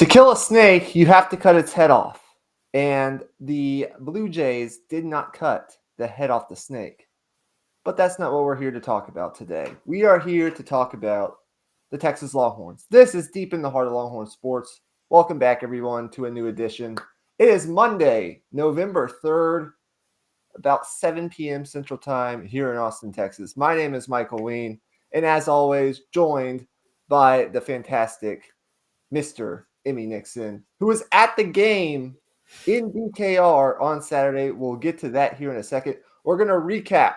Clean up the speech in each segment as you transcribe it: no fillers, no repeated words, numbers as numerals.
To kill a snake, you have to cut its head off. And the Blue Jays did not cut the head off the snake. But that's not what we're here to talk about today. We are here to talk about the Texas Longhorns. This is Deep in the Heart of Longhorn Sports. Welcome back, everyone, to a new edition. It is Monday, November 3rd, about 7 p.m. Central Time here in Austin, Texas. My name is Michael Wein, and as always, joined by the fantastic Mr. Emmy Nixon, who was at the game in DKR on Saturday. We'll get to that here in a second. We're going to recap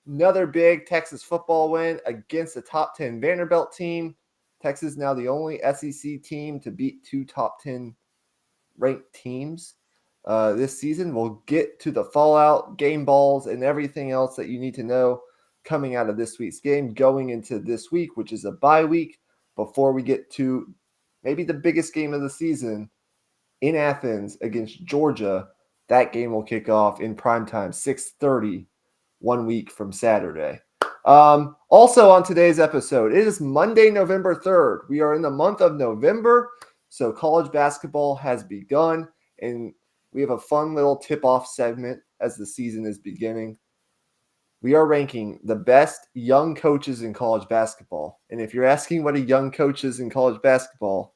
another big Texas football win against the top 10 Vanderbilt team. Texas now the only SEC team to beat two top 10 ranked teams this season. We'll get to the fallout, game balls, and everything else that you need to know coming out of this week's game, going into this week, which is a bye week, before we get to maybe the biggest game of the season in Athens against Georgia. That game will kick off in primetime, 6:30, 1 week from Saturday. Also on today's episode, it is Monday, November 3rd. We are in the month of November, so college basketball has begun, and we have a fun little tip-off segment as the season is beginning. We are ranking the best young coaches in college basketball. And if you're asking what a young coach is in college basketball,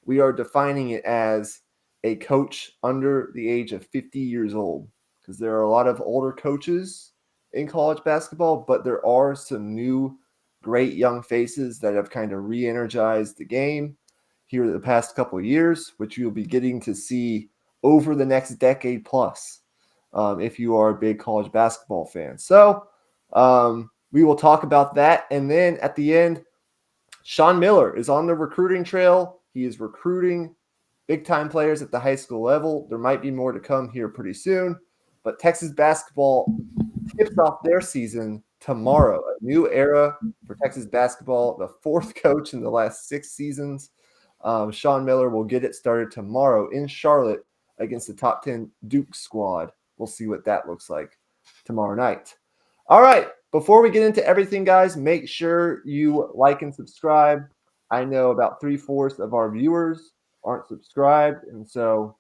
we are defining it as a coach under the age of 50 years old, because there are a lot of older coaches in college basketball, but there are some new great young faces that have kind of re-energized the game here the past couple of years, which you'll be getting to see over the next decade plus. If you are a big college basketball fan. So we will talk about that. And then at the end, Sean Miller is on the recruiting trail. He is recruiting big-time players at the high school level. There might be more to come here pretty soon. But Texas basketball tips off their season tomorrow. A new era for Texas basketball, the fourth coach in the last 6 seasons. Sean Miller will get it started tomorrow in Charlotte against the top 10 Duke squad. We'll see what that looks like tomorrow night. All right, before we get into everything, guys, make sure you like and subscribe. I know about 3/4 of our viewers aren't subscribed, and so,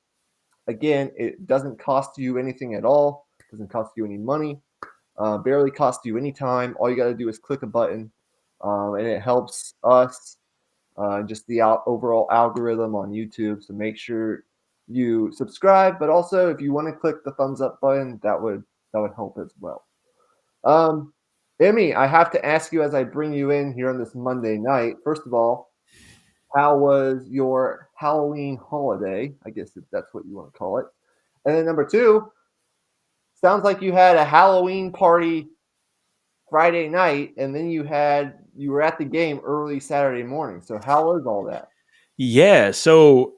again, it doesn't cost you anything at all. It doesn't cost you any money, barely cost you any time. All you got to do is click a button, and it helps us, just the overall algorithm on YouTube, so make sure you subscribe, but also if you want to click the thumbs up button, that would help as well. Emmy, I have to ask you as I bring you in here on this Monday night. First of all, how was your Halloween holiday? I guess if that's what you want to call it. And then number 2, sounds like you had a Halloween party Friday night, and then you were at the game early Saturday morning. So how was all that? Yeah. So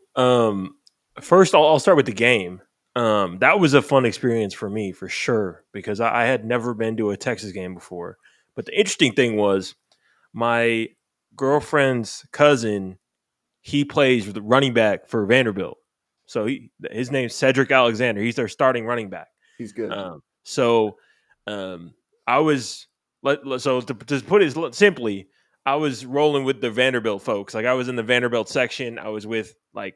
first, I'll start with the game. That was a fun experience for me, for sure, because I had never been to a Texas game before. But the interesting thing was my girlfriend's cousin. He plays the running back for Vanderbilt. So his name's Cedric Alexander. He's their starting running back. He's good. So I was so to put it simply, I was rolling with the Vanderbilt folks. Like I was in the Vanderbilt section. I was with like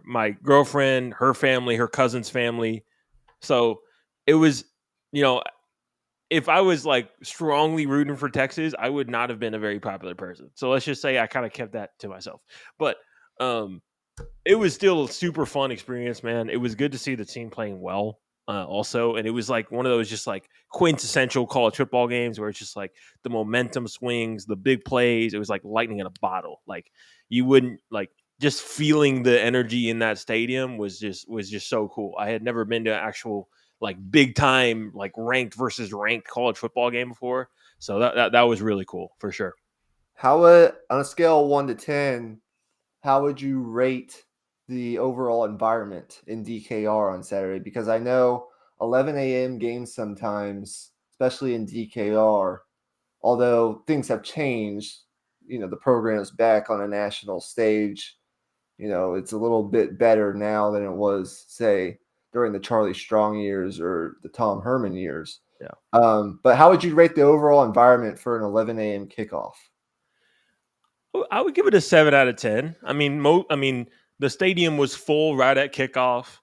my girlfriend, her family, her cousin's family. So it was, if I was like strongly rooting for Texas, I would not have been a very popular person. So let's just say I kind of kept that to myself. But it was still a super fun experience, man. It was good to see the team playing well. Also, and it was like one of those just like quintessential college football games where it's just like the momentum swings, the big plays. It was like lightning in a bottle. Like you wouldn't like just feeling the energy in that stadium was just so cool. I had never been to an actual like big time like ranked versus ranked college football game before, so that was really cool for sure. How on a scale of 1 to 10, how would you rate the overall environment in DKR on Saturday? Because I know 11 a.m. games sometimes, especially in DKR, although things have changed, the program is back on a national stage. It's a little bit better now than it was, say, during the Charlie Strong years or the Tom Herman years. Yeah. But how would you rate the overall environment for an 11 a.m. kickoff? I would give it a 7 out of 10. I mean, the stadium was full right at kickoff.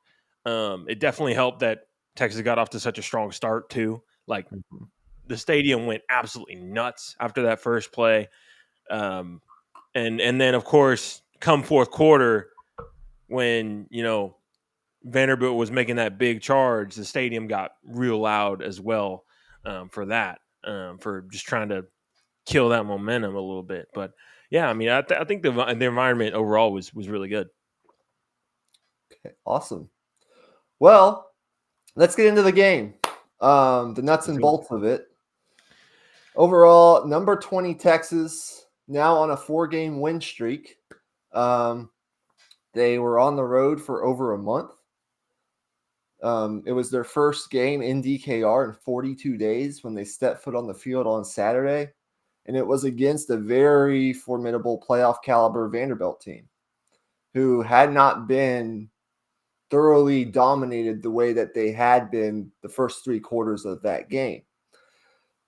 It definitely helped that Texas got off to such a strong start too. Like Mhm. the stadium went absolutely nuts after that first play. Um, and then of course, come fourth quarter, when Vanderbilt was making that big charge, the stadium got real loud as well, for that, for just trying to kill that momentum a little bit. But yeah, I mean, I think the environment overall was really good. Okay, awesome. Well, let's get into the game. The nuts Let's and go. bolts of it. Overall, number 20 Texas, now on a 4-game win streak. Um, they were on the road for over a month. It was their first game in DKR in 42 days when they stepped foot on the field on Saturday, and it was against a very formidable playoff caliber Vanderbilt team who had not been thoroughly dominated the way that they had been the first 3 quarters of that game.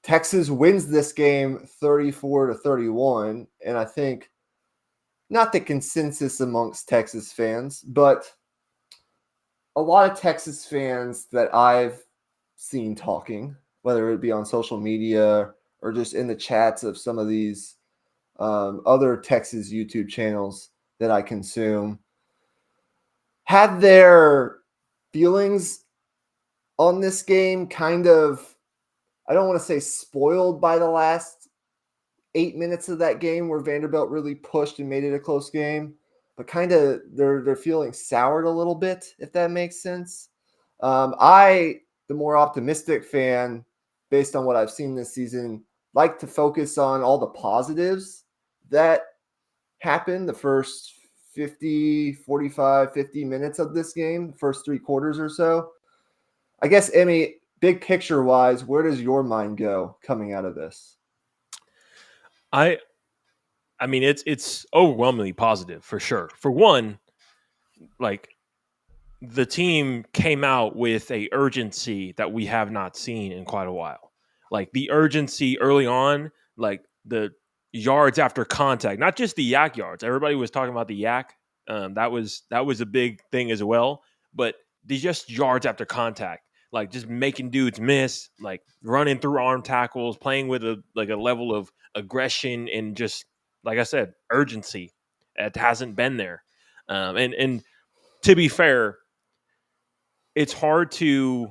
Texas wins this game 34-31, and I think not the consensus amongst Texas fans, but a lot of Texas fans that I've seen talking, whether it be on social media or just in the chats of some of these other Texas YouTube channels that I consume, had their feelings on this game kind of, I don't want to say spoiled by the last 8 minutes of that game where Vanderbilt really pushed and made it a close game, but kind of they're feeling soured a little bit, if that makes sense. The more optimistic fan, based on what I've seen this season, like to focus on all the positives that happened the first 50, 45, 50 minutes of this game, the first 3 quarters or so. I guess, Emmy, big picture wise, where does your mind go coming out of this? I I mean, it's overwhelmingly positive for sure. For one, like the team came out with a urgency that we have not seen in quite a while. Like the urgency early on, like the yards after contact, not just the yak yards. Everybody was talking about the yak. That was a big thing as well. But the just yards after contact, like just making dudes miss, like running through arm tackles, playing with a level of aggression and just like I said, urgency. It hasn't been there. And to be fair, it's hard to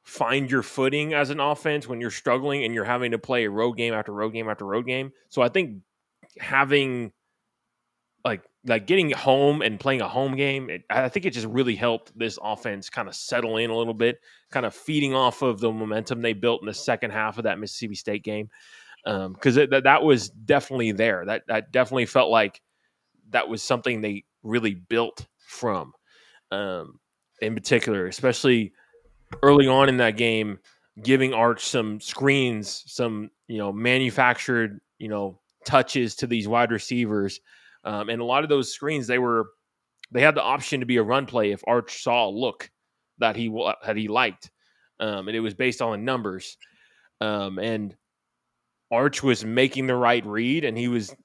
find your footing as an offense when you're struggling and you're having to play a road game after road game after road game. So I think having like getting home and playing a home game, I think it just really helped this offense kind of settle in a little bit, kind of feeding off of the momentum they built in the second half of that Mississippi State game. Because that was definitely there. That definitely felt like that was something they really built from. In particular, especially early on in that game, giving Arch some screens, some manufactured touches to these wide receivers, and a lot of those screens they had the option to be a run play if Arch saw a look that he liked, and it was based on the numbers, and Arch was making the right read, and he was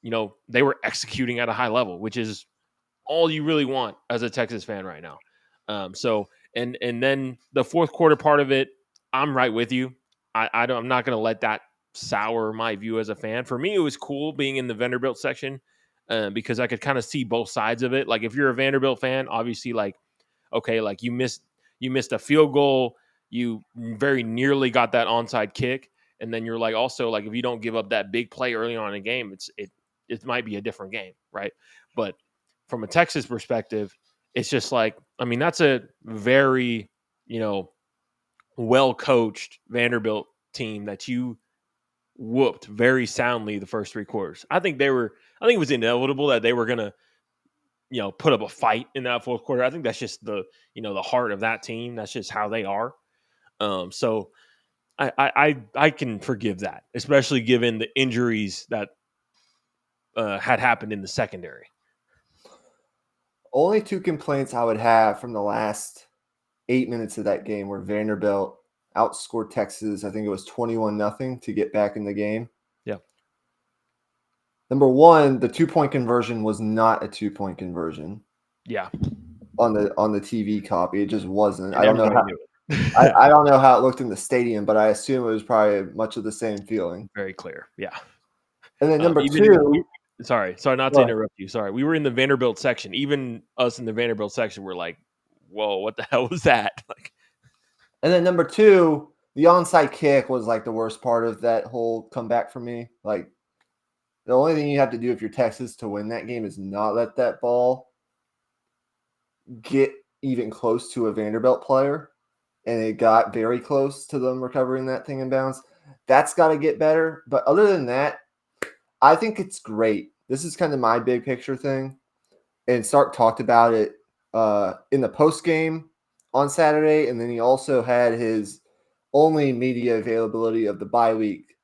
they were executing at a high level, which is all you really want as a Texas fan right now. So and then the fourth quarter part of it, I'm right with you. I'm not going to let that sour my view as a fan. For me, it was cool being in the Vanderbilt section, because I could kind of see both sides of it. Like if you're a Vanderbilt fan, obviously, like okay, like you missed a field goal, you very nearly got that onside kick, and then you're like also like if you don't give up that big play early on in a game, it might be a different game, right? But from a Texas perspective, it's just like I mean that's a very you know well coached Vanderbilt team that you whooped very soundly the first 3 quarters. I think it was inevitable that they were gonna put up a fight in that fourth quarter. I think that's just the heart of that team. That's just how they are. So I can forgive that, especially given the injuries that had happened in the secondary. Only 2 complaints I would have from the last 8 minutes of that game where Vanderbilt outscored Texas. I think it was 21-0 to get back in the game. Yeah. Number one, the 2-point conversion was not a 2-point conversion Yeah, on the TV copy. It just wasn't. and everybody knew it. I don't know how it looked in the stadium, but I assume it was probably much of the same feeling. Very clear. Yeah. And then number Even two, sorry not to interrupt you. Sorry, we were in the Vanderbilt section. Even us in the Vanderbilt section were like, "Whoa, what the hell was that?" Like, and then number two, the onside kick was like the worst part of that whole comeback for me. Like the only thing you have to do if you're Texas to win that game is not let that ball get even close to a Vanderbilt player. And it got very close to them recovering that thing in bounds. That's got to get better. But other than that, I think it's great. This is kind of my big picture thing. And Sark talked about it in the post game on Saturday. And then he also had his only media availability of the bye week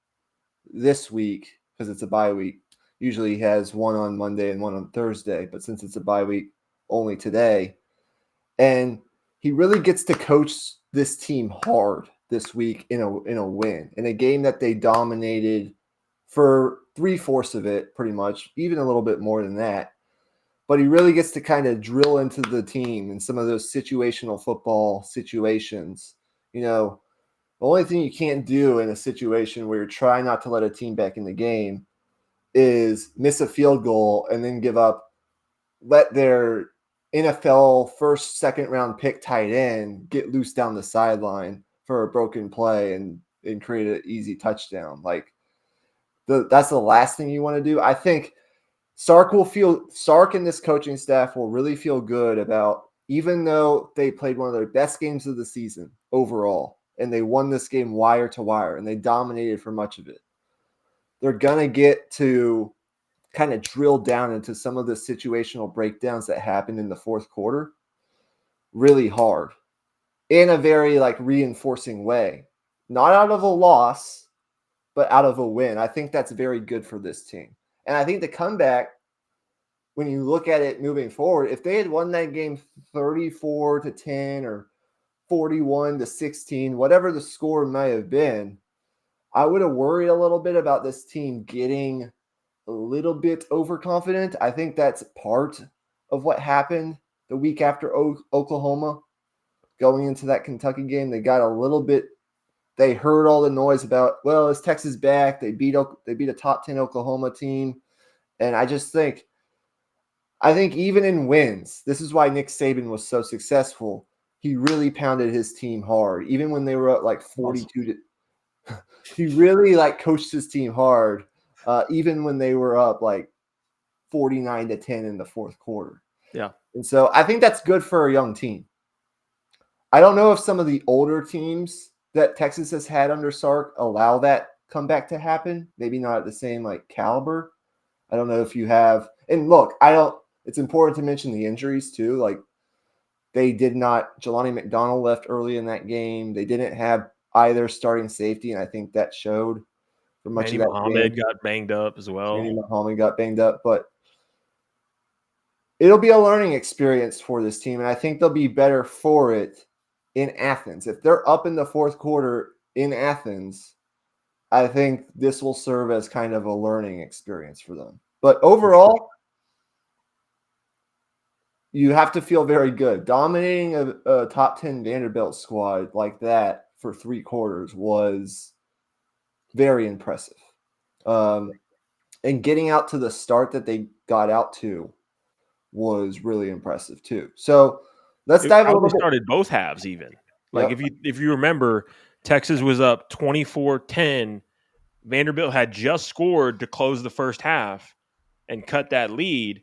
this week because it's a bye week. Usually he has one on Monday and one on Thursday. But since it's a bye week, only today. And he really gets to coach this team hard this week in a win, in a game that they dominated for 3/4 of it, pretty much, even a little bit more than that. But he really gets to kind of drill into the team in some of those situational football situations. The only thing you can't do in a situation where you're trying not to let a team back in the game is miss a field goal and then let their NFL first, second round pick tight end get loose down the sideline for a broken play and create an easy touchdown. Like that's the last thing you want to do. I think Sark and this coaching staff will really feel good about, even though they played one of their best games of the season overall, and they won this game wire to wire, and they dominated for much of it. They're gonna get to kind of drill down into some of the situational breakdowns that happened in the fourth quarter really hard in a very like reinforcing way, not out of a loss, but out of a win. I think that's very good for this team. And I think the comeback, when you look at it moving forward, if they had won that game 34-10 or 41-16, whatever the score might have been, I would have worried a little bit about this team getting a little bit overconfident. I think that's part of what happened the week after Oklahoma going into that Kentucky game. They got a little bit. They heard all the noise about, well, is Texas back? They beat a top 10 Oklahoma team, and I think even in wins, this is why Nick Saban was so successful. He really pounded his team hard, even when they were up like 42 to. He really like coached his team hard, even when they were up like 49-10 in the fourth quarter. yeah, And so I think that's good for a young team. I don't know if some of the older teams that Texas has had under Sark allow that comeback to happen. Maybe not at the same like caliber. I don't know if you have. And look, it's important to mention the injuries too. Like they did not. Jelani McDonald left early in that game. They didn't have either starting safety, and I think that showed for much Manny of that Muhammad game. got banged up as well. Manny Muhammad got banged up, but it'll be a learning experience for this team, and I think they'll be better for it in Athens. If they're up in the fourth quarter in Athens, I think this will serve as kind of a learning experience for them. But overall, you have to feel very good. Dominating a top 10 Vanderbilt squad like that for 3 quarters was very impressive. And getting out to the start that they got out to was really impressive too. So let's dive a How little they bit. started both halves even. Like Yep. if you remember, Texas was up 24-10. Vanderbilt had just scored to close the first half and cut that lead,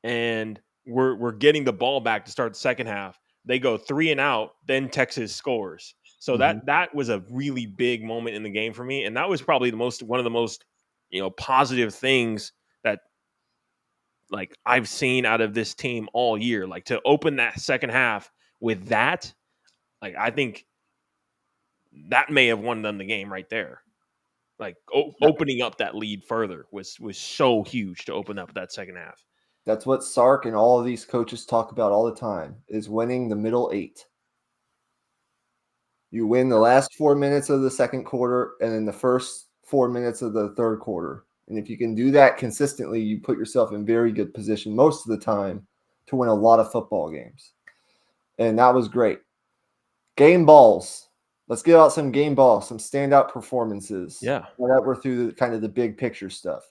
and we're getting the ball back to start the second half. They go 3 and out, then Texas scores. So that was a really big moment in the game for me, and that was probably one of the most positive things that like I've seen out of this team all year. Like to open that second half with that, like I think that may have won them the game right there. Like opening up that lead further was so huge to open up that second half. That's what Sark and all of these coaches talk about all the time is winning the middle 8. You win the last 4 minutes of the second quarter and then the first 4 minutes of the third quarter. And if you can do that consistently, you put yourself in very good position most of the time to win a lot of football games. And that was great. Game balls. Let's get out some game balls, some standout performances. Yeah. Now that we're through the kind of the big picture stuff.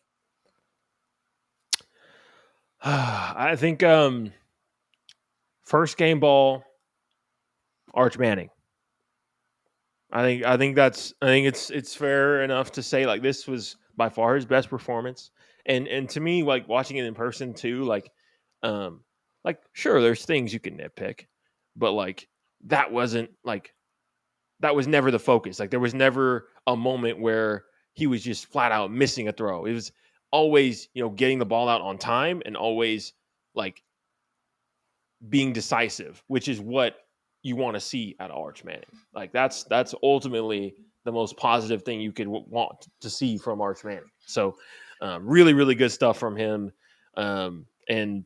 I think first game ball, Arch Manning. I think it's fair enough to say like this was by far his best performance. And to me, like watching it in person too, like sure there's things you can nitpick, but like that wasn't like that was never the focus. Like there was never a moment where he was just flat out missing a throw. It was always, getting the ball out on time and always like being decisive, which is what you want to see out of Arch Manning. Like that's ultimately the most positive thing you could want to see from Arch Manning. So really, really good stuff from him. And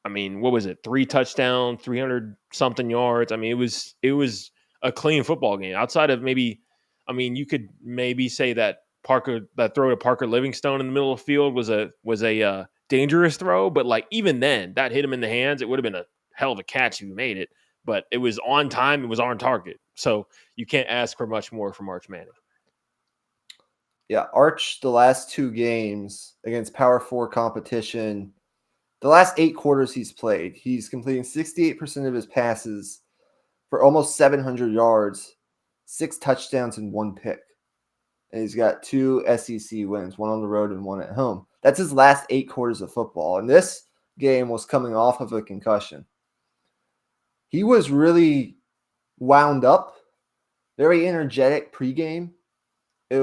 I mean, what was it? 3 touchdowns, 300 something yards. I mean, it was a clean football game. Outside of maybe, I mean, you could maybe say that that throw to Parker Livingstone in the middle of the field was a dangerous throw, but like even then, that hit him in the hands. It would have been a hell of a catch if he made it, but it was on time. It was on target. So you can't ask for much more from Arch Manning. Yeah, Arch, the last 2 games against Power 4 competition, the last 8 quarters he's played, he's completing 68% of his passes for almost 700 yards, 6 touchdowns, and 1 pick. And he's got 2 SEC wins, 1 on the road and 1 at home. That's his last 8 quarters of football. And this game was coming off of a concussion. He was really wound up, very energetic pregame. It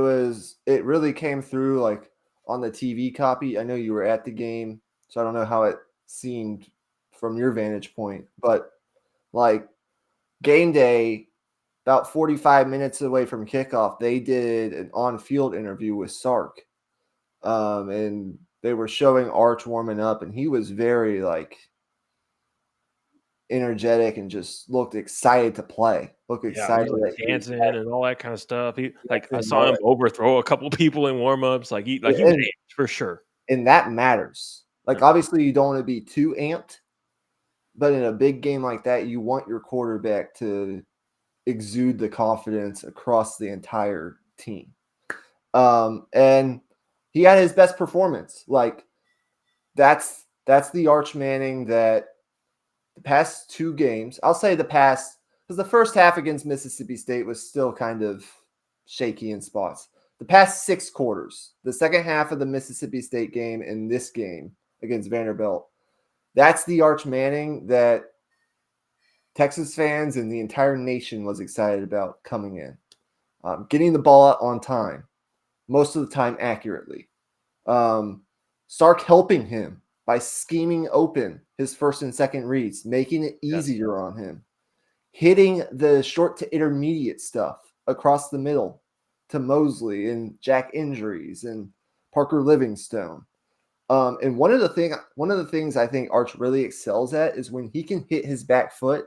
really came through like on the TV copy. I know you were at the game, so I don't know how it seemed from your vantage point, but like game day, about 45 minutes away from kickoff, they did an on-field interview with Sark. And they were showing Arch warming up, and he was very like energetic and just looked excited to play. Looked Yeah, he excited was that he was dancing back. and all that kind of stuff. He like I And saw him overthrow a couple people in warmups. Like he was and, amped for sure. and that matters. Like Yeah. obviously you don't want to be too amped, but in a big game like that, you want your quarterback to exude the confidence across the entire team. And he had his best performance. Like that's the Arch Manning that the past 2 games, I'll say because the first half against Mississippi State was still kind of shaky in spots. The past 6 quarters, the second half of the Mississippi State game and this game against Vanderbilt, that's the Arch Manning that Texas fans and the entire nation was excited about coming in. Getting the ball out on time, most of the time accurately. Sark helping him by scheming open his first and second reads, making it easier on him. Hitting the short to intermediate stuff across the middle to Mosley and Jack Injuries and Parker Livingstone. And one of the things I think Arch really excels at is when he can hit his back foot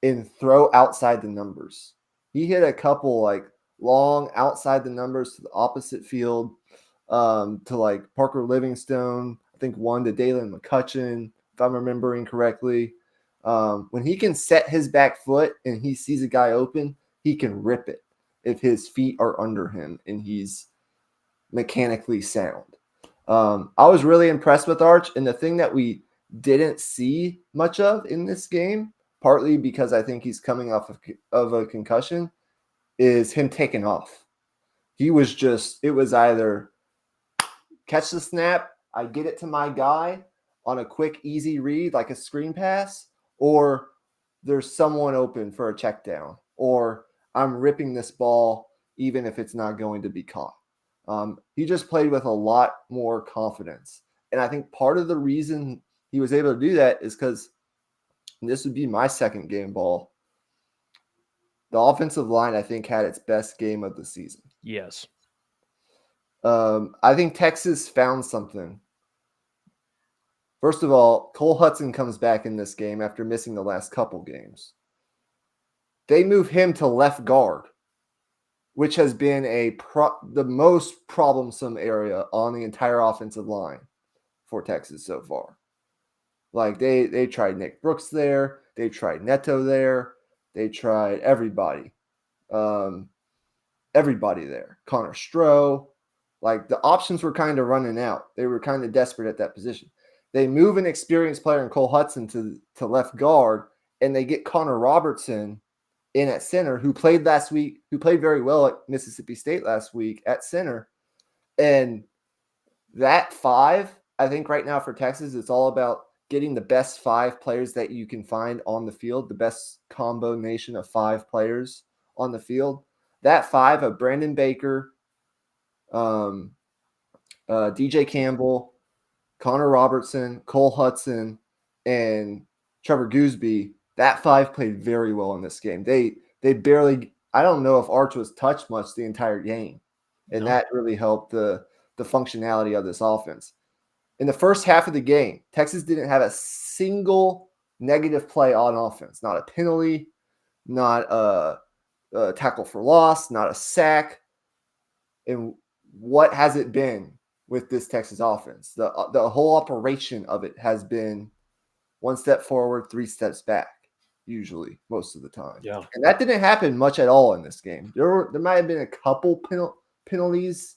and throw outside the numbers. He hit a couple like long outside the numbers to the opposite field, to like Parker Livingstone. I think one to Dalen McCutcheon, if I'm remembering correctly. When he can set his back foot and he sees a guy open, he can rip it if his feet are under him and he's mechanically sound. I was really impressed with Arch, and the thing that we didn't see much of in this game, partly because I think he's coming off of a concussion, is him taking off. It was either catch the snap, I get it to my guy on a quick, easy read, like a screen pass, or there's someone open for a check down, or I'm ripping this ball even if it's not going to be caught. He just played with a lot more confidence. And I think part of the reason he was able to do that is because this would be my second game ball. The offensive line, I think, had its best game of the season. Yes. I think Texas found something. First of all, Cole Hudson comes back in this game after missing the last couple games. They move him to left guard, which has been the most problemsome area on the entire offensive line for Texas so far. Like they tried Nick Brooks there, they tried Neto there, they tried everybody. Everybody there. Connor Stroh. Like the options were kind of running out. They were kind of desperate at that position. They move an experienced player in Cole Hudson to left guard, and they get Connor Robertson in at center, who played last week, who played very well at Mississippi State last week at center. And that five, I think right now for Texas, it's all about getting the best five players that you can find on the field, the best combination of five players on the field. That five of Brandon Baker, DJ Campbell, Connor Robertson, Cole Hudson, and Trevor Gooseby, that five played very well in this game. They barely, I don't know if Arch was touched much the entire game. And that really helped the functionality of this offense. In the first half of the game, Texas didn't have a single negative play on offense. Not a penalty, not a tackle for loss, not a sack. And what has it been with this Texas offense? The whole operation of it has been one step forward, three steps back, usually, most of the time. Yeah. And that didn't happen much at all in this game. There might have been a couple penalties,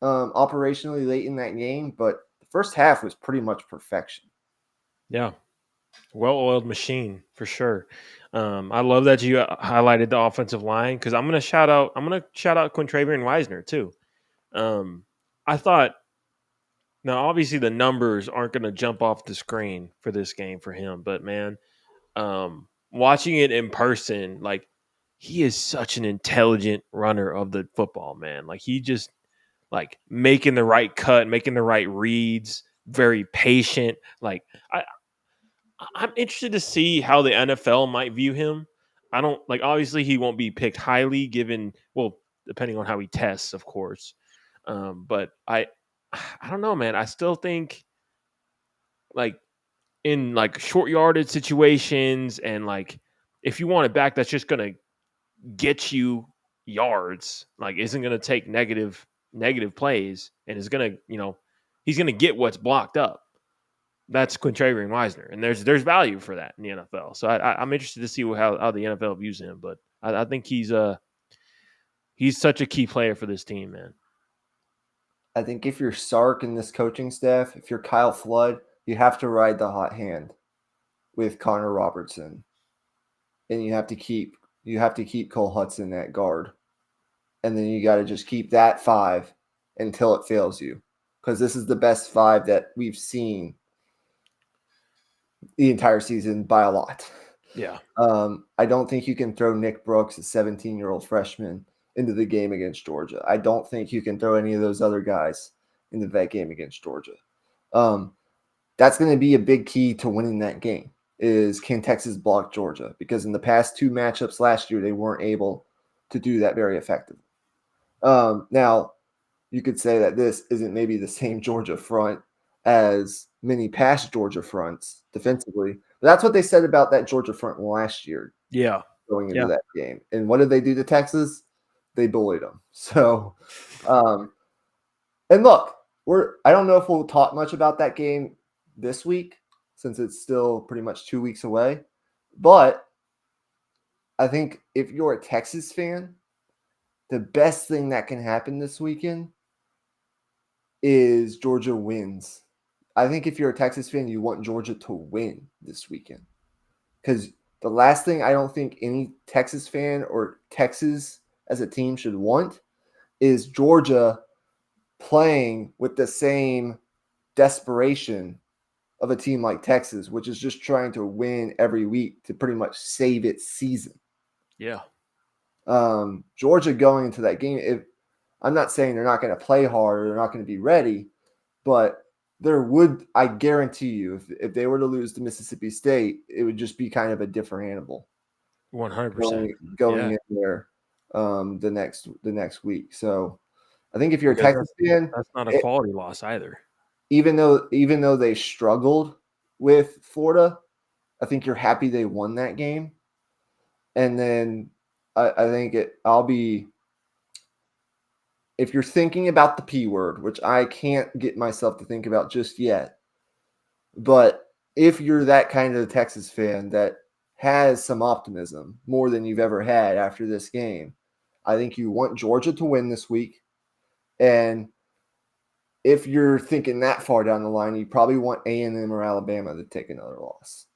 operationally late in that game, but the first half was pretty much perfection. Yeah. Well-oiled machine for sure. I love that you highlighted the offensive line because I'm gonna shout out Quintravian Wisner too. I thought now obviously the numbers aren't gonna jump off the screen for this game for him, but man, watching it in person, like he is such an intelligent runner of the football, man. Like he just like making the right cut, making the right reads, very patient. Like I'm interested to see how the NFL might view him. I don't like obviously he won't be picked highly given depending on how he tests, of course. But I don't know, man. I still think like in like short yardage situations and like if you want it back that's just gonna get you yards, like isn't gonna take negative plays and is gonna, he's gonna get what's blocked up. That's Quintravian Wisner, and there's value for that in the NFL. So I'm interested to see how the NFL views him, but I think he's such a key player for this team, man. I think if you're Sark and this coaching staff, if you're Kyle Flood, you have to ride the hot hand with Connor Robertson, and you have to keep Cole Hudson at guard, and then you got to just keep that five until it fails you, because this is the best five that we've seen the entire season by a lot. Yeah. I don't think you can throw Nick Brooks, a 17-year-old freshman, into the game against Georgia. I don't think you can throw any of those other guys into that game against Georgia. That's going to be a big key to winning that game is can Texas block Georgia? Because in the past two matchups last year, they weren't able to do that very effectively. Now, you could say that this isn't maybe the same Georgia front as many past Georgia fronts defensively. But that's what they said about that Georgia front last year. Yeah. Going into that game. And what did they do to Texas? They bullied them. So, and look, I don't know if we'll talk much about that game this week since it's still pretty much 2 weeks away. But I think if you're a Texas fan, the best thing that can happen this weekend is Georgia wins. I think if you're a Texas fan, you want Georgia to win this weekend. Because the last thing I don't think any Texas fan or Texas as a team should want is Georgia playing with the same desperation of a team like Texas, which is just trying to win every week to pretty much save its season. Yeah. Georgia going into that game, I'm not saying they're not going to play hard or they're not going to be ready, but I guarantee you, if they were to lose to Mississippi State, it would just be kind of a different animal. 100%. Going in there the next week. So I think if you're a Texas fan, that's not a quality loss either. Even though they struggled with Florida, I think you're happy they won that game. And then I think I'll be. If you're thinking about the P word, which I can't get myself to think about just yet, but if you're that kind of Texas fan that has some optimism more than you've ever had after this game, I think you want Georgia to win this week. And if you're thinking that far down the line, you probably want A&M or Alabama to take another loss.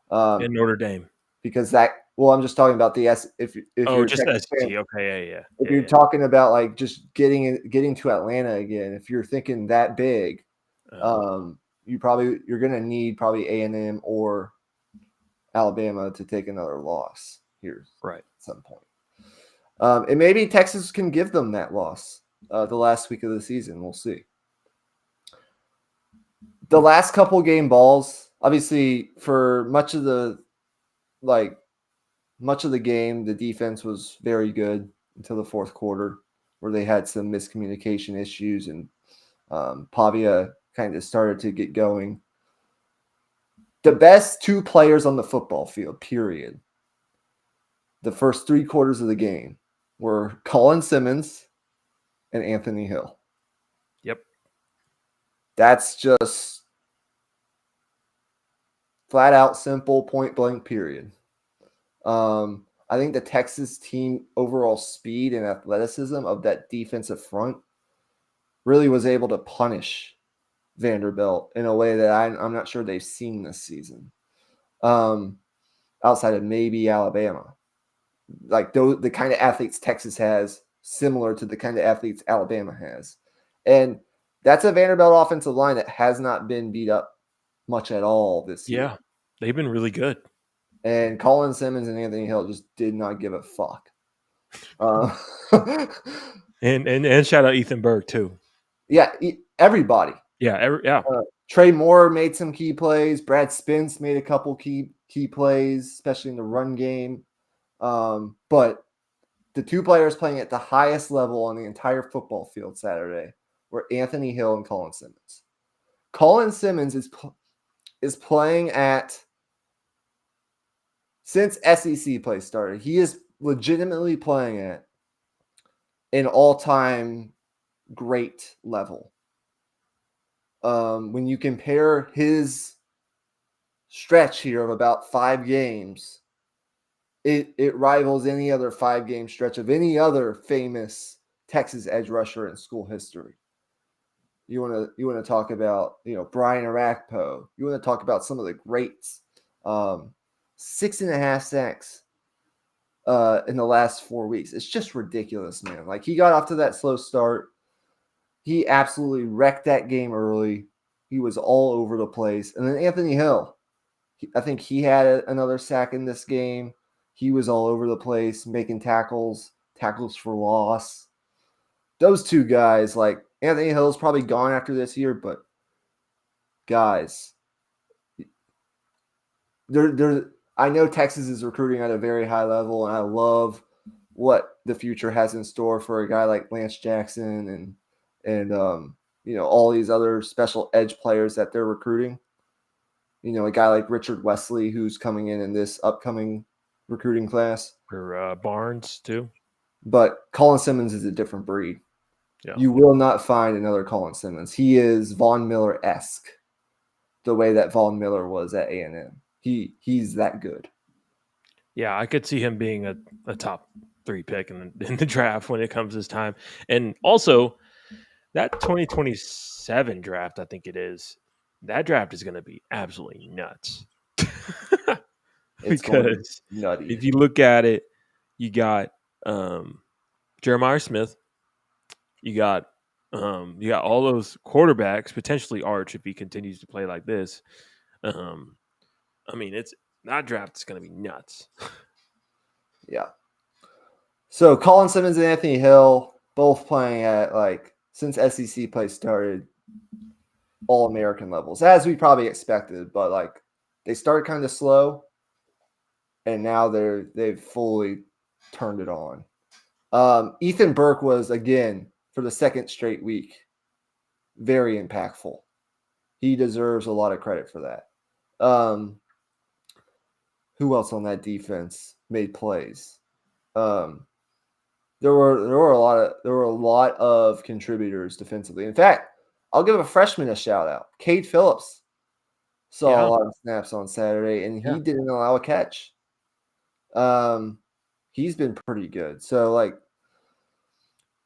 And Notre Dame. Because I'm just talking about the S. If Oh, you're a just Texas fan, SEC. Okay, yeah. if you're talking about like just getting to Atlanta again, if you're thinking that big, you're going to need probably A&M or Alabama to take another loss here right. at some point. And maybe Texas can give them that loss the last week of the season. We'll see. The last couple game balls, obviously, for much of the game, the defense was very good until the fourth quarter, where they had some miscommunication issues and Pavia kind of started to get going. The best two players on the football field, period, the first 3 quarters of the game were Colin Simmons and Anthony Hill. Yep. That's just flat out simple, point blank, period. I think the Texas team overall speed and athleticism of that defensive front really was able to punish Vanderbilt in a way that I'm not sure they've seen this season. Outside of maybe Alabama. Like the kind of athletes Texas has, similar to the kind of athletes Alabama has. And that's a Vanderbilt offensive line that has not been beat up much at all this year. Yeah, they've been really good. And Colin Simmons and Anthony Hill just did not give a fuck. And shout out Ethan Berg too. Yeah, everybody. Yeah. Trey Moore made some key plays. Brad Spence made a couple key plays, especially in the run game. But the two players playing at the highest level on the entire football field Saturday were Anthony Hill and Colin Simmons. Colin Simmons is playing at, since SEC play started, he is legitimately playing at an all-time great level. When you compare his stretch here of about 5 games, it rivals any other 5-game stretch of any other famous Texas edge rusher in school history. You want to talk about Brian Arakpo. You want to talk about some of the greats. 6.5 sacks in the last 4 weeks. It's just ridiculous, man. Like, he got off to that slow start. He absolutely wrecked that game early. He was all over the place. And then Anthony Hill, I think he had another sack in this game. He was all over the place, making tackles for loss. Those two guys, like, Anthony Hill's probably gone after this year, but guys, I know Texas is recruiting at a very high level, and I love what the future has in store for a guy like Lance Jackson and all these other special edge players that they're recruiting. A guy like Richard Wesley, who's coming in this upcoming recruiting class. For Barnes too. But Colin Simmons is a different breed. Yeah. You will not find another Colin Simmons. He is Von Miller-esque, the way that Von Miller was at A&M. He's that good. Yeah, I could see him being a top 3 pick in the draft when it comes this time. And also, that 2027 draft, I think it is, that draft is going to be absolutely nuts. Because nutty. If you look at it, you got Jeremiah Smith, you got all those quarterbacks, potentially Arch if he continues to play like this. That draft is going to be nuts. Yeah. So Colin Simmons and Anthony Hill both playing at, like, since SEC play started, All-American levels, as we probably expected. But, like, they started kind of slow, and now they've fully turned it on. Ethan Burke was, again, for the second straight week, very impactful. He deserves a lot of credit for that. Who else on that defense made plays? Um, there were a lot of contributors defensively. In fact, I'll give a freshman a shout out. Cade Phillips saw a Yeah. lot of snaps on Saturday, and Yeah. he didn't allow a catch. He's been pretty good. So like,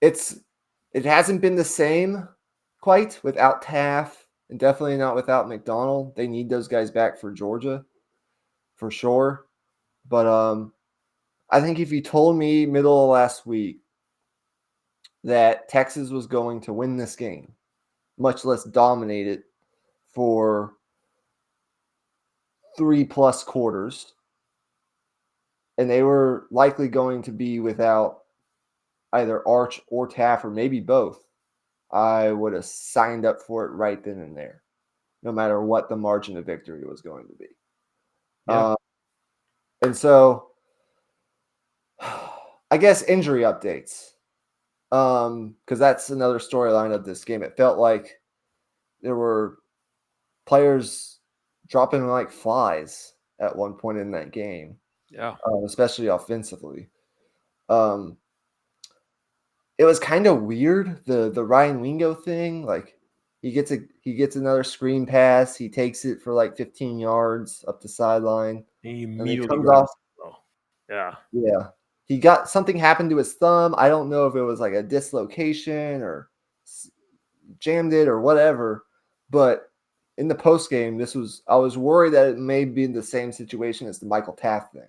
it hasn't been the same quite without Taff, and definitely not without McDonald. They need those guys back for Georgia, for sure. But I think if you told me middle of last week that Texas was going to win this game, much less dominate it for 3+ quarters, and they were likely going to be without either Arch or Taff or maybe both, I would have signed up for it right then and there, no matter what the margin of victory was going to be. Yeah. And so, I guess injury updates, because that's another storyline of this game. It felt like there were players dropping like flies at one point in that game, Yeah. especially offensively. Um, it was kind of weird, the Ryan Wingo thing. Like he gets another screen pass, he takes it for like 15 yards up the sideline, He and he immediately comes grabs off. it. Oh, yeah. Yeah, he got something happened to his thumb. I don't know if it was like a dislocation or jammed it or whatever, but in the post game, I was worried that it may be the same situation as the Michael Taft thing,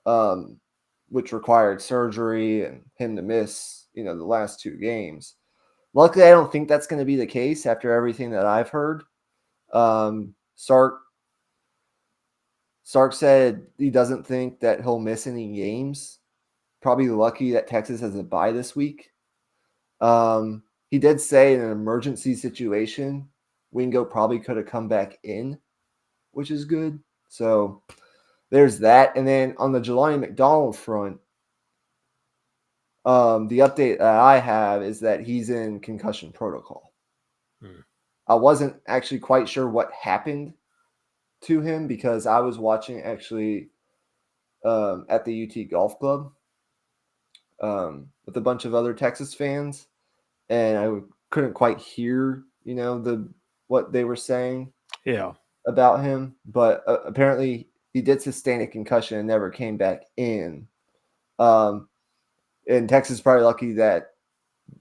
um, which required surgery and him to miss, the last 2 games. Luckily, I don't think that's going to be the case after everything that I've heard. Sark said he doesn't think that he'll miss any games. Probably lucky that Texas has a bye this week. He did say in an emergency situation, Wingo probably could have come back in, which is good. So there's that. And then on the Jelani McDonald front, the update that I have is that he's in concussion protocol. I wasn't actually quite sure what happened to him because I was watching actually at the UT Golf Club with a bunch of other Texas fans, and I couldn't quite hear, what they were saying Yeah. about him. But apparently, he did sustain a concussion and never came back in. Um, and Texas is probably lucky that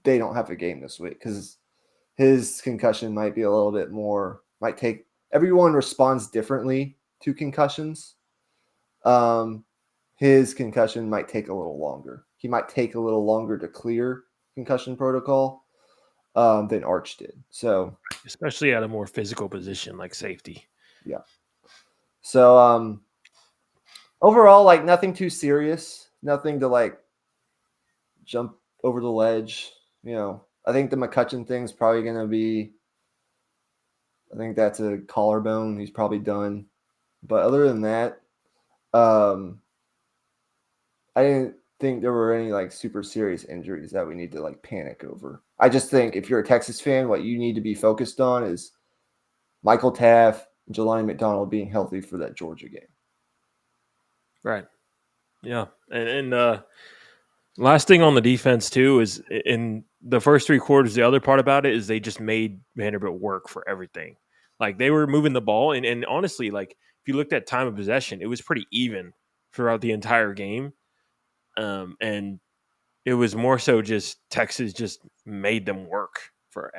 they don't have a game this week because his concussion might be a little bit more. Might take everyone responds differently to concussions. Um, his concussion might take a little longer. He might take a little longer to clear concussion protocol than Arch did. So Especially at a more physical position like safety. yeah. So overall, like nothing too serious. Nothing to like jump over the ledge. I think the McCutcheon thing's probably gonna be. I think that's a collarbone. He's probably done. But other than that, um, I didn't think there were any like super serious injuries that we need to like panic over. I just think if you're a Texas fan, what you need to be focused on is Michael Taft, Jelani McDonald being healthy for that Georgia game. Right. Yeah. And last thing on the defense too is in the first 3 quarters. The other part about it is they just made Vanderbilt work for everything. Like they were moving the ball, and honestly, like if you looked at time of possession, it was pretty even throughout the entire game. And it was more so just Texas just made them work for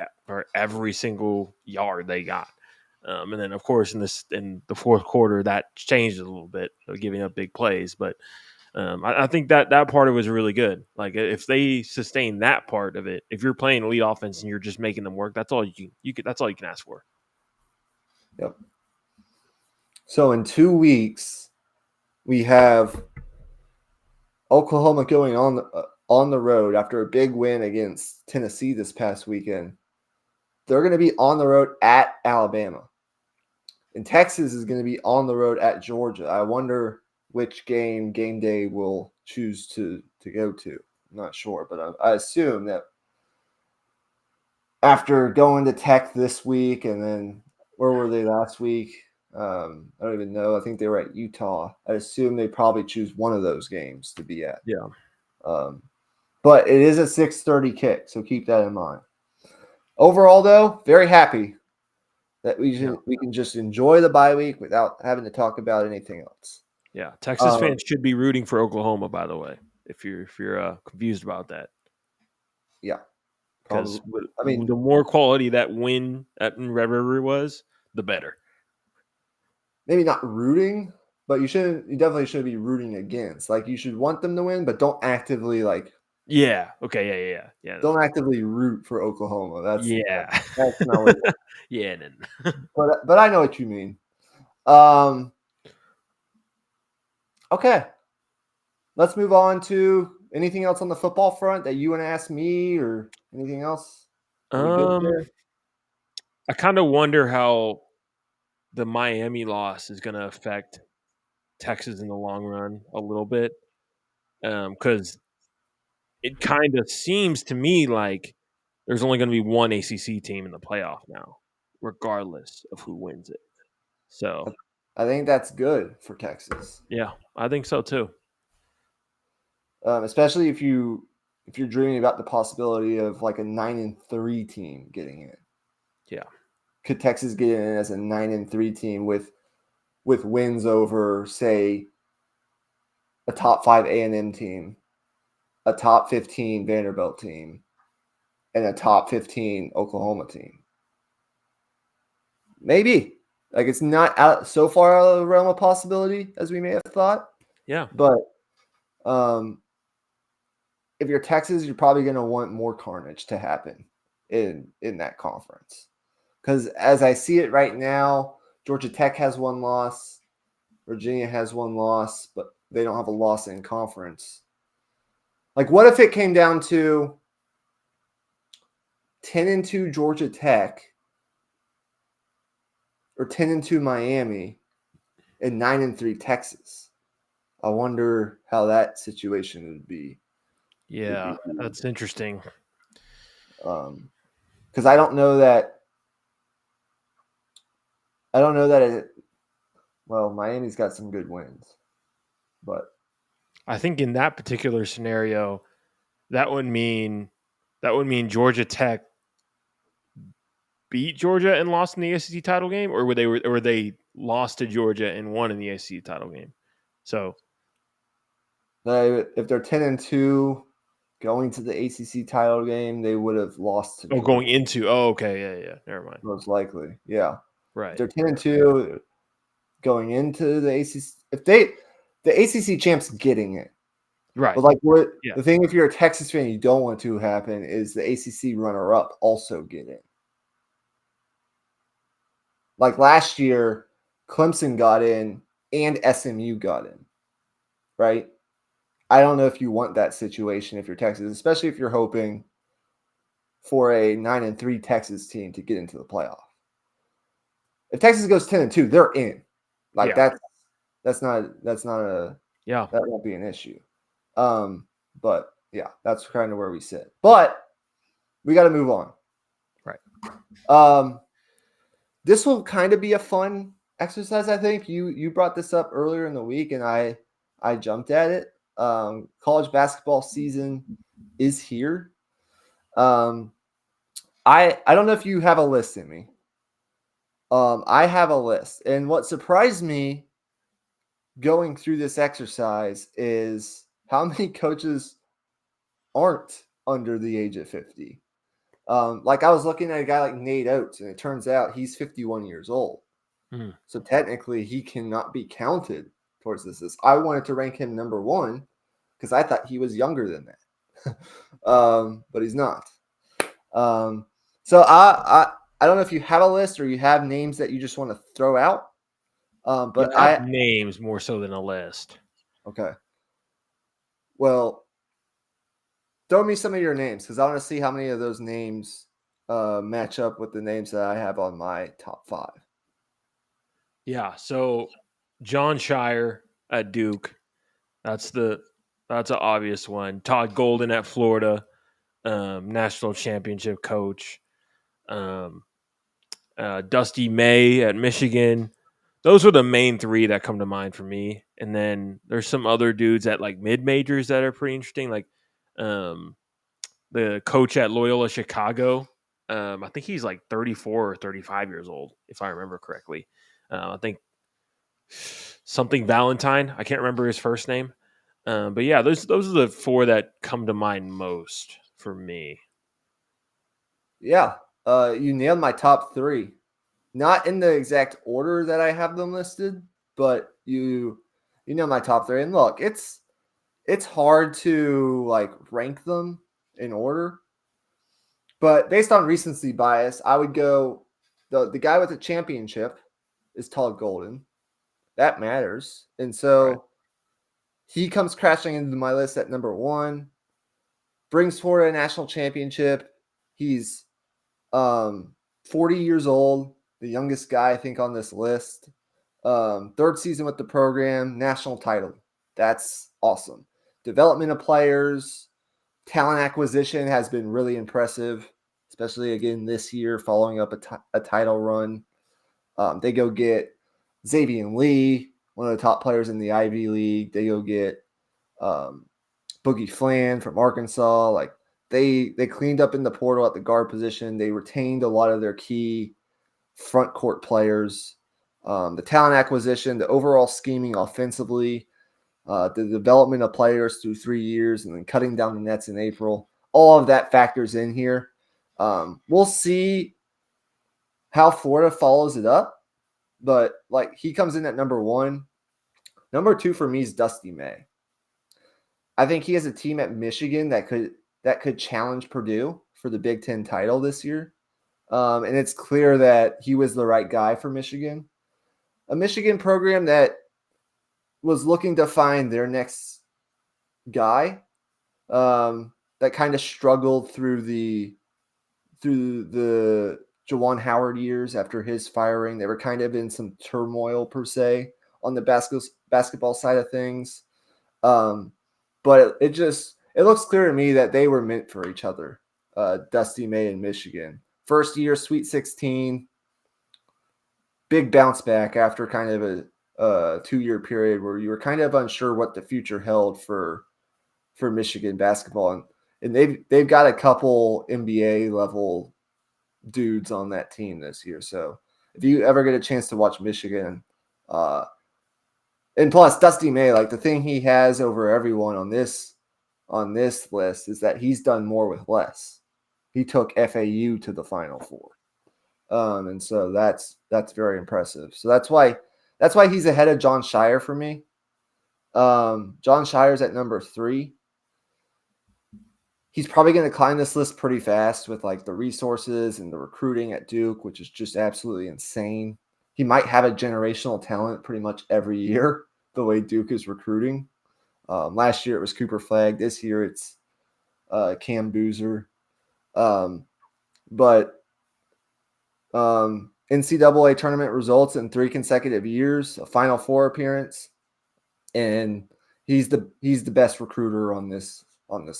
every single yard they got. And then of course in the fourth quarter that changed a little bit, giving up big plays, but. I think that part of it was really good. Like if they sustain that part of it, if you're playing elite offense and you're just making them work, that's all that's all you can ask for. Yep. So in 2 weeks, we have Oklahoma going on the road after a big win against Tennessee this past weekend. They're going to be on the road at Alabama. And Texas is going to be on the road at Georgia. I wonder which game day will choose to go to. I'm not sure, but I assume that after going to Tech this week and then where were they last week? I don't even know. I think they were at Utah. I assume they probably choose one of those games to be at. Yeah. But it is a 6:30 kick, so keep that in mind. Overall, though, very happy that we can just enjoy the bye week without having to talk about anything else. Yeah. Texas fans should be rooting for Oklahoma, by the way, if you're confused about that. Yeah. Because I mean, the more quality that win at Red River was, the better. maybe not rooting, but you definitely should be rooting against. Like, you should want them to win, but don't actively Yeah. Okay. Yeah. don't actively root for Oklahoma. Yeah. That's not what you want. Yeah. Then. But I know what you mean. Okay. Let's move on to anything else on the football front that you want to ask me or anything else. Are we good there? I kind of wonder how the Miami loss is going to affect Texas in the long run a little bit, because it kind of seems to me like there's only going to be one ACC team in the playoff now, regardless of who wins it. So, I think that's good for Texas. yeah, I think so too. Especially if you're dreaming about the possibility of like a 9-3 team getting in. Yeah. Could Texas get in as a 9-3 team with wins over, say, a top 5 A&M team, a top 15 Vanderbilt team, and a top 15 Oklahoma team? Maybe. Like, it's not out so far out of the realm of possibility as we may have thought. Yeah. But if you're Texas, you're probably going to want more carnage to happen in that conference. Because as I see it right now, Georgia Tech has one loss, Virginia has one loss, but they don't have a loss in conference. Like, what if it came down to 10-2 Georgia Tech or 10-2 Miami and 9-3 Texas? I wonder how that situation would be. Yeah, that's interesting. Because I don't know that. Well, Miami's got some good wins, but I think in that particular scenario, that would mean Georgia Tech beat Georgia and lost in the SEC title game, or were they lost to Georgia and won in the SEC title game? So if they're 10-2 going to the ACC title game, they would have lost to Georgia. Going into okay, yeah, never mind. Most likely, yeah. Right. If they're 10-2 going into the ACC, the ACC champs getting it. Right. But the thing, if you're a Texas fan, you don't want to happen is the ACC runner-up also get in. Like last year, Clemson got in and SMU got in, right? I don't know if you want that situation if you're Texas, especially if you're hoping for a 9-3 Texas team to get into the playoff. If Texas goes 10-2, they're in. Like that's not that won't be an issue. But yeah, that's kind of where we sit. But we got to move on. Right. This will kind of be a fun exercise, I think. You brought this up earlier in the week, and I jumped at it. College basketball season is here. I don't know if you have a list in me. I have a list, and what surprised me going through this exercise is how many coaches aren't under the age of 50. Like I was looking at a guy like Nate Oates, and it turns out he's 51 years old. Mm-hmm. So technically, he cannot be counted towards this list. I wanted to rank him number one because I thought he was younger than that, but he's not. So I don't know if you have a list or you have names that you just want to throw out. But I have names more so than a list. Okay. Well, throw me some of your names because I want to see how many of those names match up with the names that I have on my top 5. Yeah. So John Shire at Duke, that's an obvious one. Todd Golden at Florida, national championship coach. Dusty May at Michigan, those are the main three that come to mind for me. And then there's some other dudes at like mid majors that are pretty interesting, like um, the coach at Loyola Chicago. I think he's like 34 or 35 years old, if I remember correctly. I think something Valentine. I can't remember his first name. But yeah, those are the four that come to mind most for me. Yeah, you nailed my top three. Not in the exact order that I have them listed, but you know my top three. And look, it's hard to like rank them in order, but based on recency bias, I would go the guy with the championship is Todd Golden. That matters, and Right. so he comes crashing into my list at number one. Brings Florida a national championship. He's 40 years old, the youngest guy I think on this list. Third season with the program, national title. That's awesome. Development of players, talent acquisition has been really impressive, especially again this year following up a title run. They go get Xavier Lee, one of the top players in the Ivy League. They go get um, Boogie Flan from Arkansas. Like they cleaned up in the portal at the guard position. They retained a lot of their key front court players. The talent acquisition, the overall scheming offensively, the development of players through 3 years, and then cutting down the nets in April. All of that factors in here. We'll see how Florida follows it up, but like he comes in at number one. Number two for me is Dusty May. I think he has a team at Michigan that could challenge Purdue for the Big Ten title this year. And it's clear that he was the right guy for Michigan. A Michigan program that was looking to find their next guy, that kind of struggled through the Jawan Howard years after his firing. They were kind of in some turmoil per se on the basketball side of things. Um, but it looks clear to me that they were meant for each other. Dusty May and Michigan. First year, Sweet 16, big bounce back after kind of a 2-year period where you were kind of unsure what the future held for Michigan basketball, and they've got a couple NBA level dudes on that team this year. So if you ever get a chance to watch Michigan, uh, and plus Dusty May, like the thing he has over everyone on this list is that he's done more with less. He took FAU to the Final Four, and so that's very impressive. So that's why he's ahead of John Shire for me. John Shire's at number 3. He's probably going to climb this list pretty fast with like the resources and the recruiting at Duke, which is just absolutely insane. He might have a generational talent pretty much every year, the way Duke is recruiting. Last year it was Cooper Flagg. This year it's Cam Boozer. But NCAA tournament results in 3 consecutive years, a Final Four appearance, and he's the best recruiter on this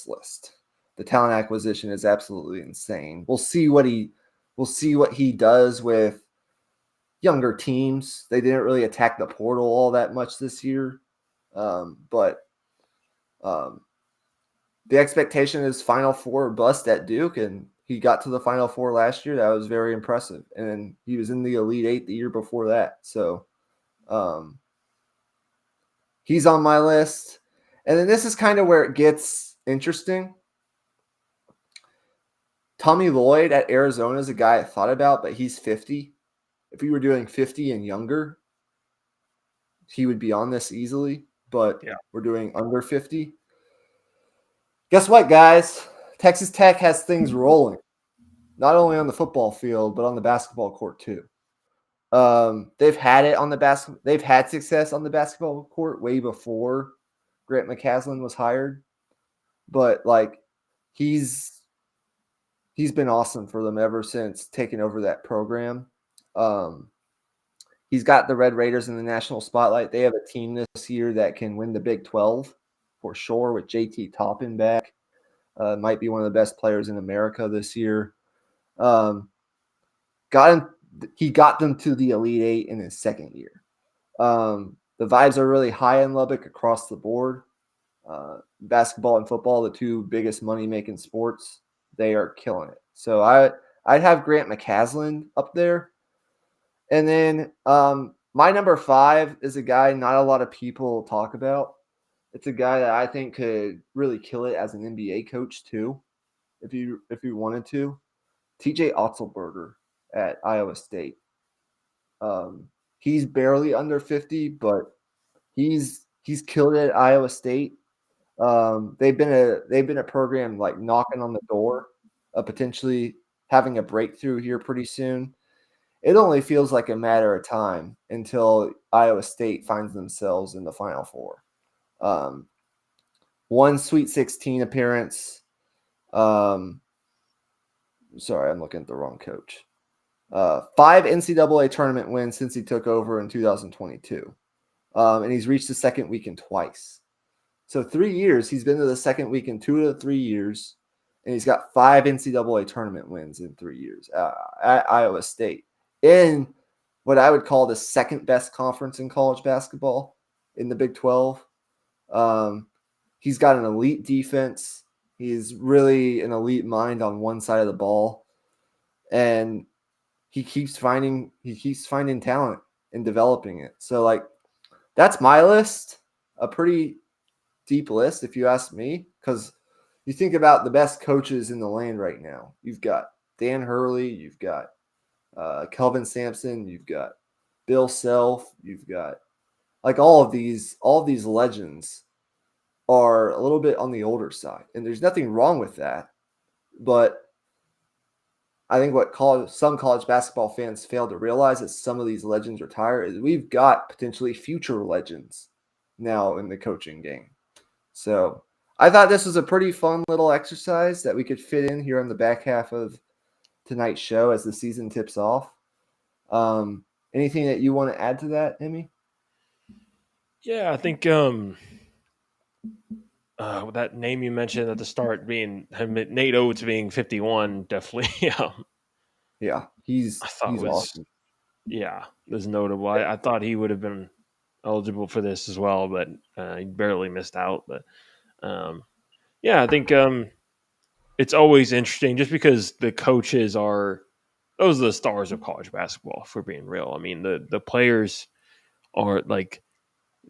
list. The talent acquisition is absolutely insane. We'll see what he does with younger teams. They didn't really attack the portal all that much this year, but the expectation is Final Four bust at Duke, and he got to the Final Four last year. That was very impressive, and he was in the Elite Eight the year before that. So he's on my list. And then this is kind of where it gets interesting. Tommy Lloyd at Arizona is a guy I thought about, but he's 50. If we were doing 50 and younger, he would be on this easily, but Yeah. we're doing under 50. Guess what, guys? Texas Tech has things rolling, not only on the football field, but on the basketball court too. They've had it on the They've had success on the basketball court way before Grant McCaslin was hired, but like he's been awesome for them ever since taking over that program. Um, he's got the Red Raiders in the national spotlight. They have a team this year that can win the Big 12 for sure with JT Toppin back. Might be one of the best players in America this year. Um, he got them to the Elite Eight in his second year. The vibes are really high in Lubbock across the board. Basketball and football, the two biggest money making sports, they are killing it. So I'd have Grant McCaslin up there, and then my number 5 is a guy not a lot of people talk about. It's a guy that I think could really kill it as an NBA coach too, if you wanted to. TJ Otzelberger at Iowa State. Um, he's barely under 50, but he's killed it at Iowa State. They've been a program like knocking on the door of potentially having a breakthrough here pretty soon. It only feels like a matter of time until Iowa State finds themselves in the Final Four. Um, one Sweet 16 appearance. Um, sorry, I'm looking at the wrong coach. 5 NCAA tournament wins since he took over in 2022. And he's reached the second weekend twice. So 3 years, he's been to the second weekend 2 of the 3 years, and he's got 5 NCAA tournament wins in 3 years at Iowa State. In what I would call the second best conference in college basketball in the Big 12. He's got an elite defense. He's really an elite mind on one side of the ball. And he keeps finding talent and developing it. So like that's my list, a pretty deep list if you ask me, because you think about the best coaches in the land right now. You've got Dan Hurley, you've got Kelvin Sampson, you've got Bill Self, you've got like all of these legends are a little bit on the older side, and there's nothing wrong with that. But I think what some college basketball fans fail to realize as some of these legends retire is we've got potentially future legends now in the coaching game. So I thought this was a pretty fun little exercise that we could fit in here on the back half of tonight's show as the season tips off. Anything that you want to add to that, Emmy? Yeah, I think that name you mentioned at the start being Nate Oates being 51 definitely Yeah, I he's thought he's was awesome. was notable. I thought he would have been eligible for this as well, but he barely missed out. But um, yeah, I think it's always interesting just because the coaches are those are the stars of college basketball. If we're being real, I mean the players are like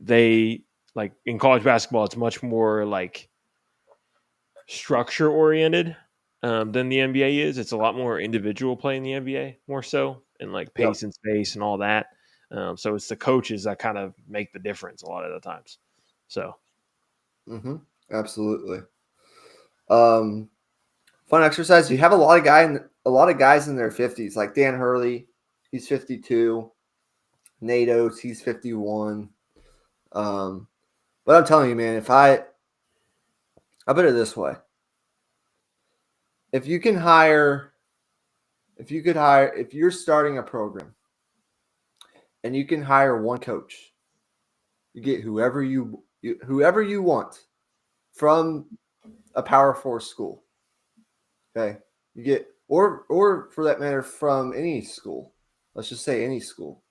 they like in college basketball. It's much more like structure oriented than the NBA is. It's a lot more individual play in the NBA, more so, and like Yep. pace and space and all that. So it's the coaches that kind of make the difference a lot of the times. So Mm-hmm. Absolutely. Um, Fun exercise. You have a lot of guys in their 50s, like Dan Hurley, he's 52. Nate Oates, he's 51. Um, but I'm telling you, man, I put it this way: if you can hire, if you're starting a program and you can hire one coach, you get whoever you want from a Power Four school. Okay, you get or for that matter from any school. Let's just say any school.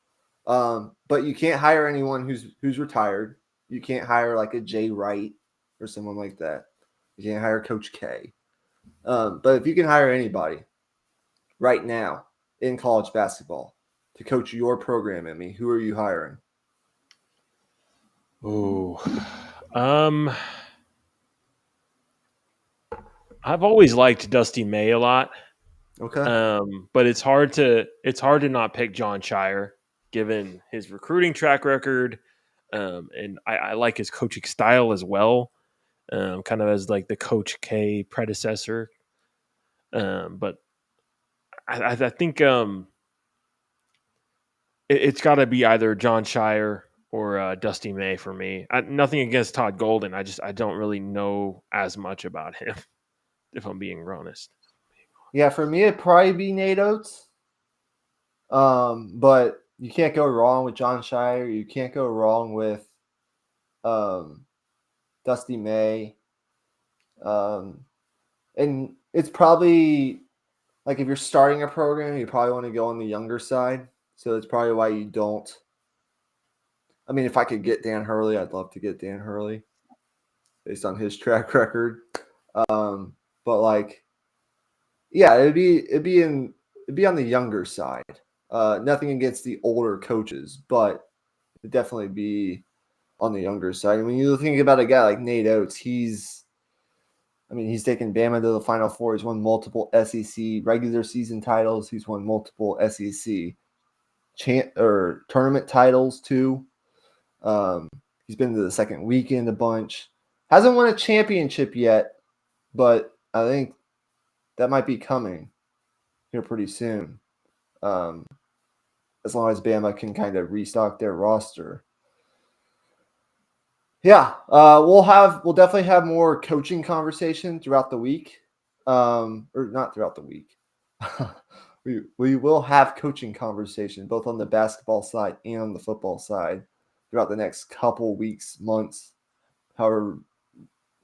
But you can't hire anyone who's retired. You can't hire like a Jay Wright or someone like that. You can't hire Coach K. But if you can hire anybody right now in college basketball to coach your program, Emmy, who are you hiring? oh, um, I've always liked Dusty May a lot. Okay. But it's hard to not pick John Shire given his recruiting track record. And I like his coaching style as well. Kind of as like the Coach K predecessor. But I think it's got to be either John Shire or Dusty May for me. Nothing against Todd Golden. I don't really know as much about him, if I'm being honest. Yeah, for me it'd probably be Nate Oates. But you can't go wrong with John Shire. You can't go wrong with um, Dusty May. Um, and it's probably like if you're starting a program, you probably want to go on the younger side. So that's probably why you don't I mean, if I could get Dan Hurley, I'd love to get Dan Hurley based on his track record. But like, yeah, it'd be on the younger side. Nothing against the older coaches, but it'd definitely be on the younger side. And when you think about a guy like Nate Oates, he's taken Bama to the Final Four. He's won multiple SEC regular season titles. He's won multiple SEC tournament titles too. Um, he's been to the second weekend a bunch. Hasn't won a championship yet, but I think that might be coming here pretty soon. As long as Bama can kind of restock their roster. Yeah, we'll definitely have more coaching conversation throughout the week, or not throughout the week. we will have coaching conversation both on the basketball side and on the football side throughout the next couple weeks, months, however,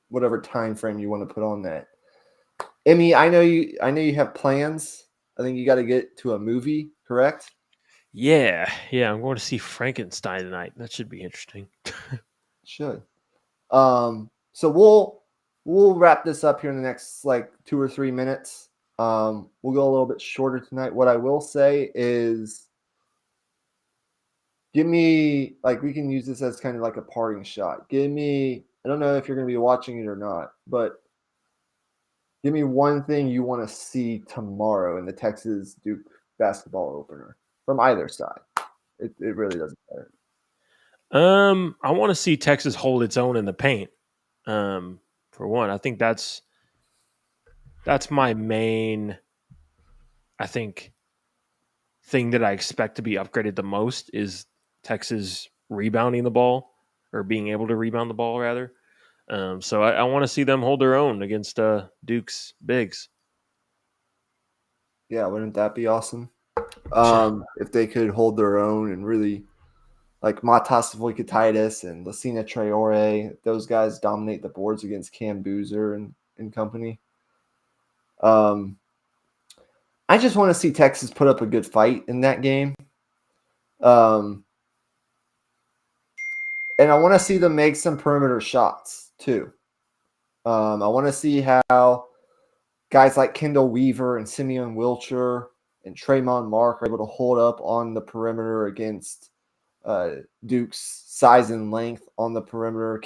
whatever time frame you want to put on that. Emmy, I know you have plans. I think you got to get to a movie, correct? Yeah, I'm going to see Frankenstein tonight. That should be interesting. Should. So we'll wrap this up here in the next like 2 or 3 minutes. We'll go a little bit shorter tonight. What I will say is give me like we can use this as kind of like a parting shot. Give me I don't know if you're going to be watching it or not, but give me one thing you want to see tomorrow in the Texas Duke basketball opener from either side. It really doesn't matter. I want to see Texas hold its own in the paint. For one, I think that's my main, I think, thing that I expect to be upgraded the most is Texas rebounding the ball or being able to rebound the ball rather. So I want to see them hold their own against Duke's bigs. Yeah, wouldn't that be awesome? If they could hold their own and really like Matas Vujicic and Lucina Traore, those guys dominate the boards against Cam Boozer and company. I just want to see Texas put up a good fight in that game. And I want to see them make some perimeter shots too. I want to see how guys like Kendall Weaver and Simeon Wilcher and Traymon Mark are able to hold up on the perimeter against Duke's size and length on the perimeter.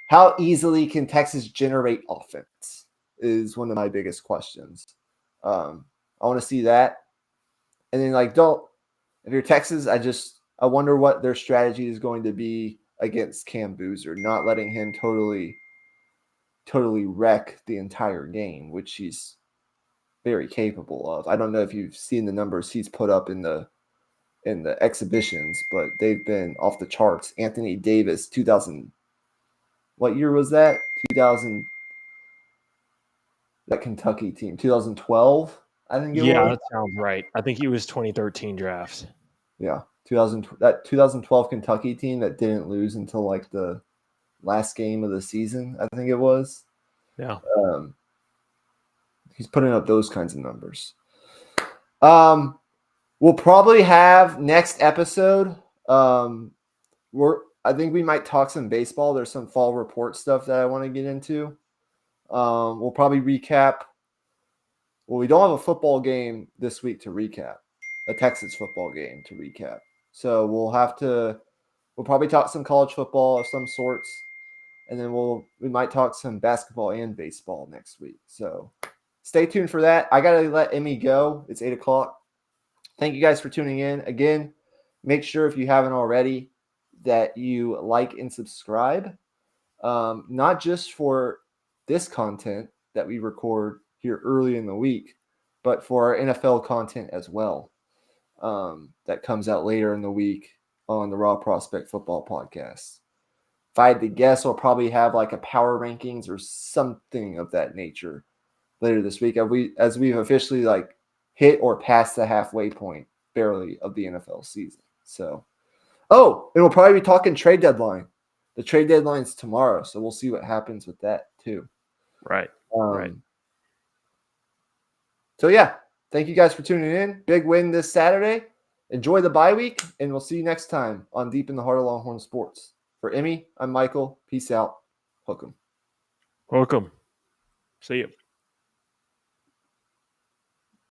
How easily can Texas generate offense is one of my biggest questions. I want to see that. And then if you're Texas, I wonder what their strategy is going to be against Cam Boozer, not letting him totally wreck the entire game, which he's very capable of. I don't know if you've seen the numbers he's put up in the exhibitions, but they've been off the charts. Anthony Davis, 2000. What year was that? 2000. That Kentucky team, 2012, I think it Yeah, was. that sounds right. I think he was 2013 drafts. Yeah, 2012 Kentucky team that didn't lose until like the last game of the season, I think it was. Yeah. He's putting up those kinds of numbers. We'll probably have next episode. I think we might talk some baseball. There's some fall report stuff that I want to get into. We'll probably recap. Well, we don't have a football game this week to recap, a Texas football game to recap. So we'll probably talk some college football of some sorts, and then we might talk some basketball and baseball next week. So stay tuned for that. I gotta let Emmy go. It's 8:00. Thank you guys for tuning in. Again, make sure if you haven't already that you like and subscribe. Not just for this content that we record here early in the week, but for our NFL content as well. That comes out later in the week on the Raw Prospect Football Podcast. If I had to guess, I'll probably have like a power rankings or something of that nature later this week. As we've officially like hit or passed the halfway point barely of the NFL season. So, and we'll probably be talking trade deadline. The trade deadline's tomorrow, so we'll see what happens with that too. Right. Right. So yeah, thank you guys for tuning in. Big win this Saturday. Enjoy the bye week, and we'll see you next time on Deep in the Heart of Longhorn Sports. For Emmy, I'm Michael. Peace out. Hook 'em. Welcome. See you.